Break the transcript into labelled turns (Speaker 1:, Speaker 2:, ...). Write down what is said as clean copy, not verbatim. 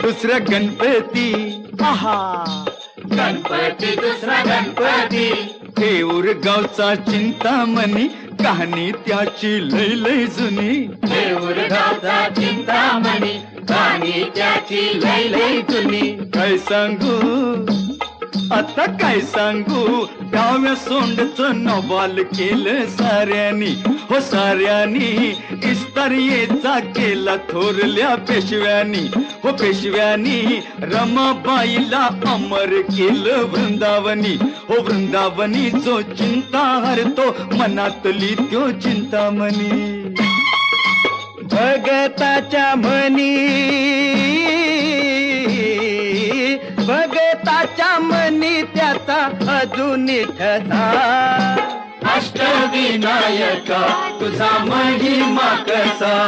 Speaker 1: दुसरा गणपती,
Speaker 2: आहा
Speaker 3: गणपती दुसरा गणपती,
Speaker 1: देऊर गावचा चिंतामणी, कहाणी त्याची लय लय जुनी.
Speaker 3: देऊर गावचा चिंतामणी, कहाणी त्याची लय लय जुनी.
Speaker 1: काय सांगू आता काय सांगू, डाव्या सोंडचं नवाल केलं साऱ्यानी, हो साऱ्यानी. इस्तारियेचा केला थोरल्या पेशव्यानी, हो पेशव्यानी. रमाबाईला अमर केलं वृंदावनी, हो वृंदावनी. जो चिंता हरतो मनातली त्यो चिंतामणी.
Speaker 2: भगताच्या म्हणी, भगताच्या मनी त्याचा अजून ठसा.
Speaker 3: अष्टविनायका तुझा महिमा कसा.